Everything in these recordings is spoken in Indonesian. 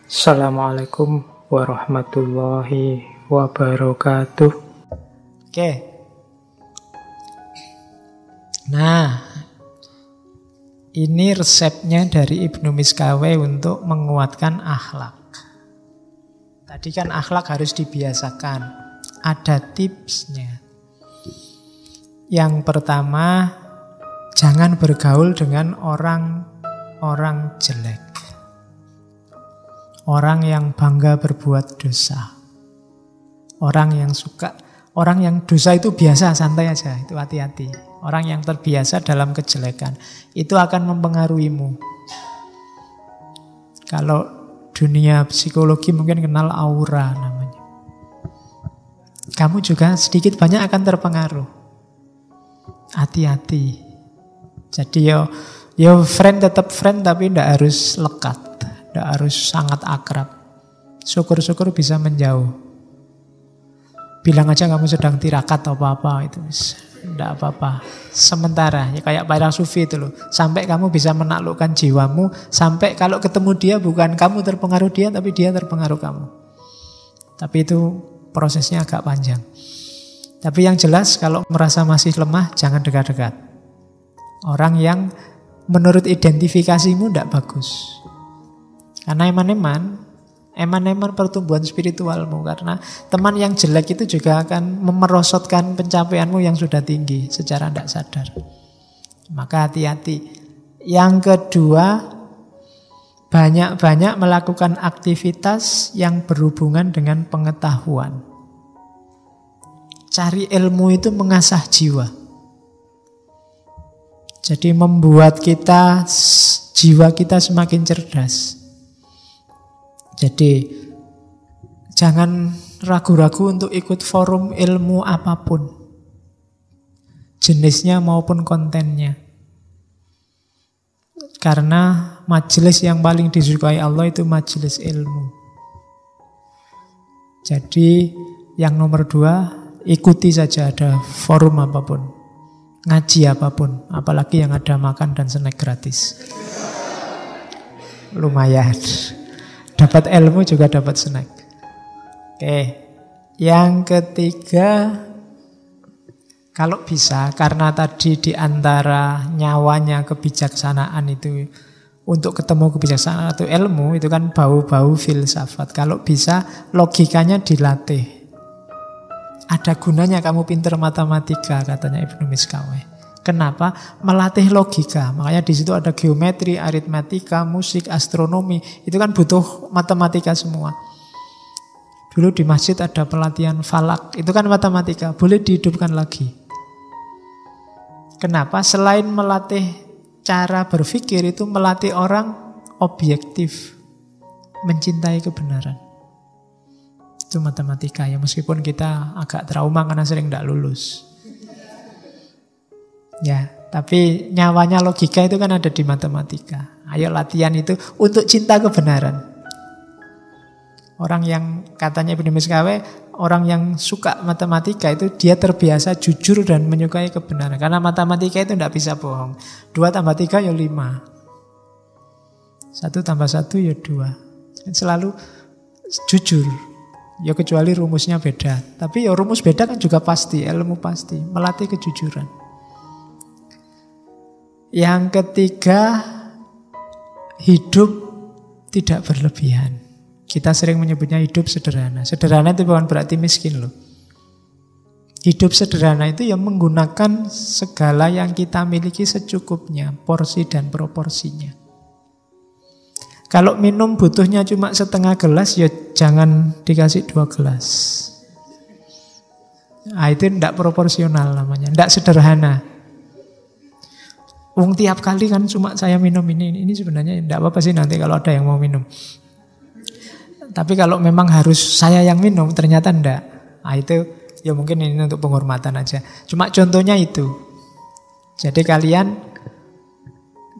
Assalamualaikum warahmatullahi wabarakatuh. Oke. Nah, ini resepnya dari Ibnu Miskaweh untuk menguatkan akhlak. Tadi kan akhlak harus dibiasakan. Ada tipsnya. Yang pertama, jangan bergaul dengan orang jelek. Orang yang bangga berbuat dosa. Orang yang dosa itu biasa, santai aja, itu hati-hati. Orang yang terbiasa dalam kejelekan, itu akan mempengaruhimu. Kalau dunia psikologi mungkin kenal aura namanya. Kamu juga sedikit banyak akan terpengaruh. Hati-hati. Jadi friend tetap friend tapi tidak harus lekat. Tidak harus sangat akrab. Syukur-syukur bisa menjauh. Bilang aja kamu sedang tirakat atau apa-apa itu. Tidak apa-apa. Sementara, ya kayak para sufi itu loh. Sampai kamu bisa menaklukkan jiwamu. Sampai kalau ketemu dia bukan kamu terpengaruh dia, tapi dia terpengaruh kamu. Tapi itu prosesnya agak panjang. Tapi yang jelas kalau merasa masih lemah, jangan dekat-dekat. Orang yang menurut identifikasimu tidak bagus. Karena eman-eman pertumbuhan spiritualmu. Karena teman yang jelek itu juga akan memerosotkan pencapaianmu yang sudah tinggi secara tidak sadar. Maka hati-hati. Yang kedua, banyak-banyak melakukan aktivitas yang berhubungan dengan pengetahuan. Cari ilmu itu mengasah jiwa. Jadi membuat jiwa kita semakin cerdas. Jadi jangan ragu-ragu untuk ikut forum ilmu apapun. Jenisnya maupun kontennya. Karena majelis yang paling disukai Allah itu majelis ilmu. Jadi yang nomor 2, ikuti saja ada forum apapun. Ngaji apapun. Apalagi yang ada makan dan snack gratis. Lumayan. Dapat ilmu juga dapat snack. Oke. Yang ketiga, kalau bisa, karena tadi di antara nyawanya kebijaksanaan itu, untuk ketemu kebijaksanaan atau ilmu, itu kan bau-bau filsafat. Kalau bisa, logikanya dilatih. Ada gunanya kamu pinter matematika, katanya Ibnu Miskaweh. Kenapa? Melatih logika. Makanya di situ ada geometri, aritmatika, musik, astronomi. Itu kan butuh matematika semua. Dulu di masjid ada pelatihan falak. Itu kan matematika. Boleh dihidupkan lagi. Kenapa? Selain melatih cara berpikir, itu melatih orang objektif. Mencintai kebenaran. Itu matematika ya. Meskipun kita agak trauma karena sering tidak lulus. Ya, tapi nyawanya logika itu kan ada di matematika. Ayo latihan itu untuk cinta kebenaran. Orang yang katanya Ibnu Miskaweh, orang yang suka matematika itu dia terbiasa jujur dan menyukai kebenaran. Karena matematika itu tidak bisa bohong. 2 tambah 3 ya 5. 1 tambah 1 ya 2. Selalu jujur. Ya kecuali rumusnya beda. Tapi ya rumus beda kan juga pasti, ilmu pasti. Melatih kejujuran. Yang ketiga, hidup tidak berlebihan. Kita sering menyebutnya hidup sederhana. Sederhana itu bukan berarti miskin loh. Hidup sederhana itu yang menggunakan segala yang kita miliki secukupnya, porsi dan proporsinya. Kalau minum butuhnya cuma setengah gelas, ya jangan dikasih 2 gelas. Nah, itu tidak proporsional namanya, tidak sederhana. Tiap kali kan cuma saya minum ini sebenarnya tidak apa-apa sih nanti kalau ada yang mau minum. Tapi kalau memang harus saya yang minum ternyata tidak. Nah itu ya mungkin ini untuk penghormatan aja. Cuma contohnya itu. Jadi kalian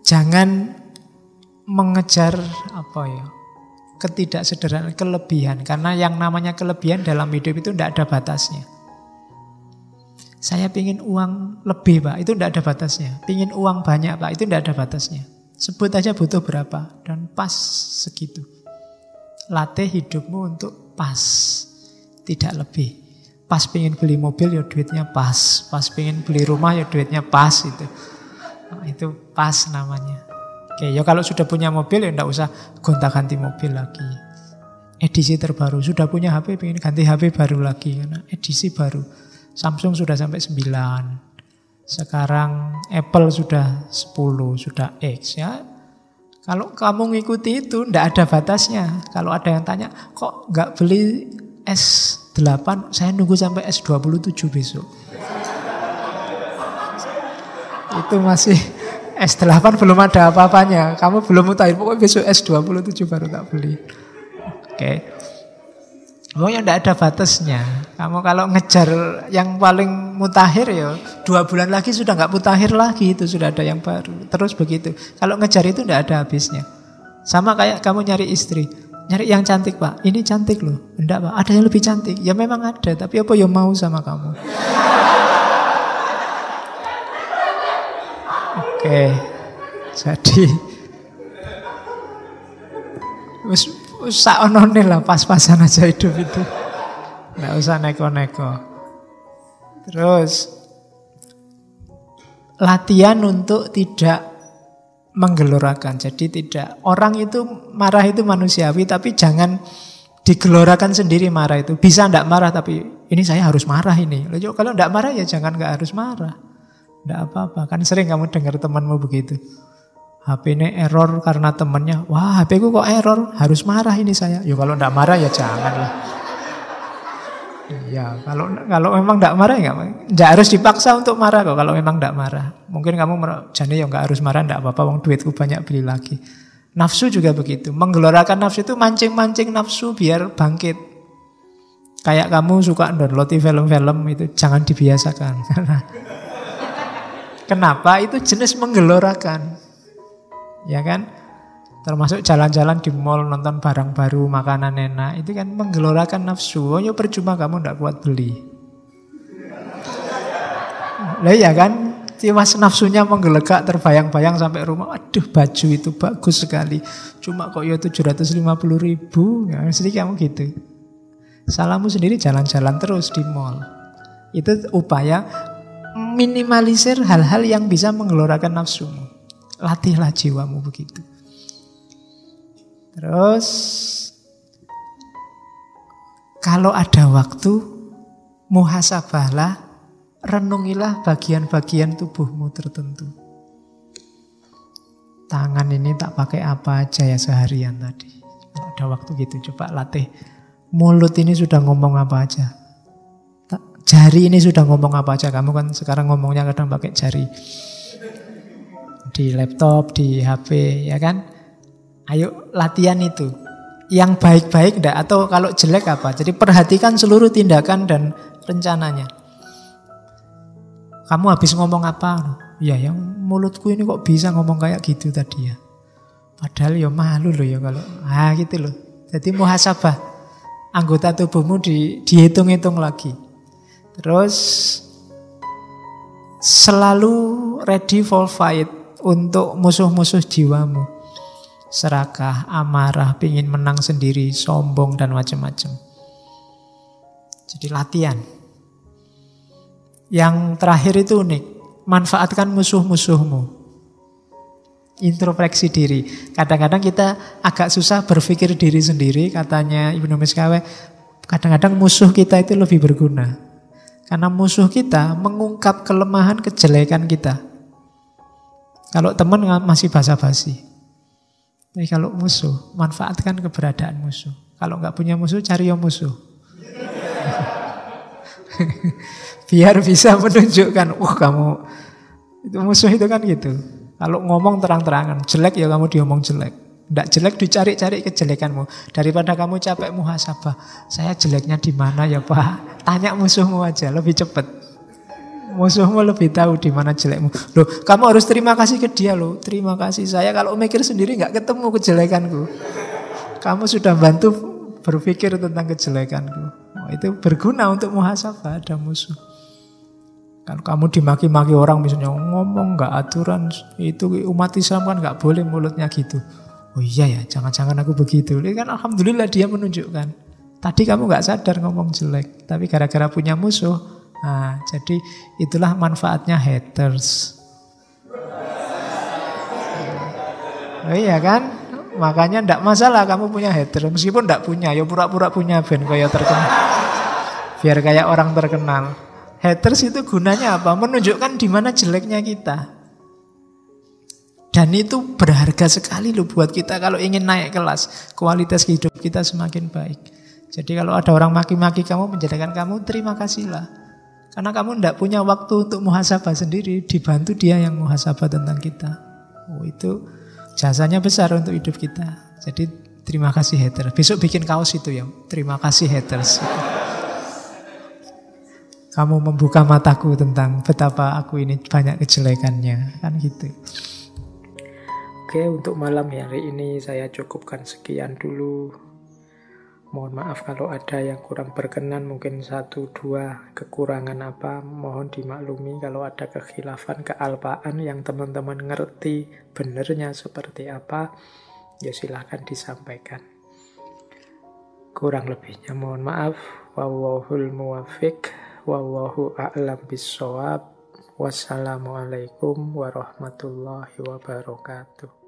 jangan mengejar ketidaksederhanaan, kelebihan. Karena yang namanya kelebihan dalam hidup itu tidak ada batasnya. Saya pingin uang lebih Pak, itu tidak ada batasnya. Pingin uang banyak Pak, itu tidak ada batasnya. Sebut aja butuh berapa dan pas segitu. Latih hidupmu untuk pas, tidak lebih. Pas pengen beli mobil ya duitnya pas, pas pengen beli rumah ya duitnya pas itu. Itu pas namanya. Oke, ya kalau sudah punya mobil ya enggak usah gonta-ganti mobil lagi. Edisi terbaru, sudah punya HP pengen ganti HP baru lagi karena edisi baru. Samsung sudah sampai 9. Sekarang Apple sudah 10, sudah X ya. Kalau kamu ngikuti itu enggak ada batasnya. Kalau ada yang tanya, kok enggak beli S8, saya nunggu sampai S27 besok. Itu masih S8 belum ada apa-apanya. Kamu belum mutakhir, pokoknya besok S27 baru tak beli. Oke. Pokoknya tidak ada batasnya. Kamu kalau ngejar yang paling mutakhir ya 2 bulan lagi sudah nggak mutakhir lagi, itu sudah ada yang baru. Terus begitu. Kalau ngejar itu tidak ada habisnya. Sama kayak kamu nyari istri. Nyari yang cantik, Pak. Ini cantik loh. Enggak, Pak. Ada yang lebih cantik. Ya memang ada, tapi apa yang mau sama kamu? Oke. Jadi saonone lah, pas-pasan aja hidup itu. Nggak usah neko-neko. Terus latihan untuk tidak menggelorakan. Jadi tidak, orang itu marah itu manusiawi, tapi jangan digelorakan sendiri marah itu. Bisa enggak marah, tapi ini saya harus marah ini. Loh, kalau enggak marah ya jangan enggak harus marah. Enggak apa-apa. Kan sering kamu dengar temanmu begitu. HP ini error karena temannya. Wah, HP ku kok error, harus marah ini saya. Ya kalau enggak marah ya janganlah. Ya, kalau memang enggak marah ya enggak harus dipaksa untuk marah kok kalau memang enggak marah. Mungkin kamu jadi ya enggak harus marah, enggak apa-apa, wong duitku banyak, beli lagi. Nafsu juga begitu. Menggelorakan nafsu itu mancing-mancing nafsu biar bangkit. Kayak kamu suka download film-film itu jangan dibiasakan. Kenapa? Itu jenis menggelorakan. Ya kan? Termasuk jalan-jalan di mall, nonton barang baru, makanan enak, itu kan menggelorakan nafsu. Oh ya percuma kamu tidak kuat beli. Lah ya kan, mas nafsunya menggelegak, terbayang-bayang sampai rumah. Aduh, baju itu bagus sekali. Cuma kok ya 750.000. Ya, sedikit kamu gitu. Salahmu sendiri jalan-jalan terus di mall. Itu upaya minimalisir hal-hal yang bisa menggelorakan nafsumu. Latihlah jiwamu begitu. Terus kalau ada waktu, muhasabahlah, renungilah bagian-bagian tubuhmu tertentu. Tangan ini tak pakai apa aja ya seharian tadi. Kalau ada waktu gitu, coba latih. Mulut ini sudah ngomong apa aja. Jari ini sudah ngomong apa aja. Kamu kan sekarang ngomongnya kadang pakai jari. Di laptop, di HP, ya kan? Ayo latihan itu. Yang baik-baik enggak, atau kalau jelek apa. Jadi perhatikan seluruh tindakan dan rencananya. Kamu habis ngomong apa? Ya yang mulutku ini kok bisa ngomong kayak gitu tadi ya. Padahal ya malu loh ya kalau. Gitu loh. Jadi muhasabah. Anggota tubuhmu dihitung-hitung lagi. Terus selalu ready for fight untuk musuh-musuh jiwamu. Serakah, amarah, pingin menang sendiri, sombong dan macam-macam. Jadi latihan. Yang terakhir itu unik. Manfaatkan musuh-musuhmu. Introspeksi diri. Kadang-kadang kita agak susah berpikir diri sendiri. Katanya Ibnu Miskawe, kadang-kadang musuh kita itu lebih berguna. Karena musuh kita mengungkap kelemahan, kejelekan kita. Kalau teman masih basa-basi. Tapi kalau musuh, manfaatkan keberadaan musuh. Kalau nggak punya musuh, cari yang musuh. Biar bisa menunjukkan, kamu itu musuh itu kan gitu. Kalau ngomong terang-terangan, jelek ya kamu diomong jelek. Nggak jelek dicari-cari kejelekanmu. Daripada kamu capek muhasabah, saya jeleknya di mana ya Pak? Tanya musuhmu aja, lebih cepat. Musuhmu lebih tahu di mana jelekmu. Loh, kamu harus terima kasih ke dia loh. Terima kasih, saya kalau mikir sendiri nggak ketemu kejelekanku. Kamu sudah bantu berpikir tentang kejelekanku. Itu berguna untuk muhasabah, ada musuh. Kalau kamu dimaki-maki orang misalnya ngomong nggak aturan, itu umat Islam kan nggak boleh mulutnya gitu. Oh iya ya, jangan-jangan aku begitu. Ini kan alhamdulillah dia menunjukkan. Tadi kamu gak sadar ngomong jelek, tapi gara-gara punya musuh. Nah, jadi itulah manfaatnya haters. Oh iya kan? Makanya ndak masalah kamu punya haters. Meskipun ndak punya, ya pura-pura punya ben kayak terkenal. Biar kayak orang terkenal. Haters itu gunanya apa? Menunjukkan di mana jeleknya kita. Dan itu berharga sekali loh buat kita kalau ingin naik kelas. Kualitas hidup kita semakin baik. Jadi kalau ada orang maki-maki kamu, menjadikan kamu, terima kasihlah. Karena kamu tidak punya waktu untuk muhasabah sendiri. Dibantu dia yang muhasabah tentang kita. Oh, itu jasanya besar untuk hidup kita. Jadi terima kasih haters. Besok bikin kaos itu ya. Terima kasih haters. Kamu membuka mataku tentang betapa aku ini banyak kejelekannya. Kan gitu. Oke, untuk malam hari ini saya cukupkan sekian dulu. Mohon maaf kalau ada yang kurang berkenan, mungkin 1-2 kekurangan apa, mohon dimaklumi. Kalau ada kekhilafan, kealpaan yang teman-teman ngerti benernya seperti apa, ya silahkan disampaikan. Kurang lebihnya mohon maaf. Wallahul muwaffiq, wallahu a'lam bissawab. Wassalamualaikum warahmatullahi wabarakatuh.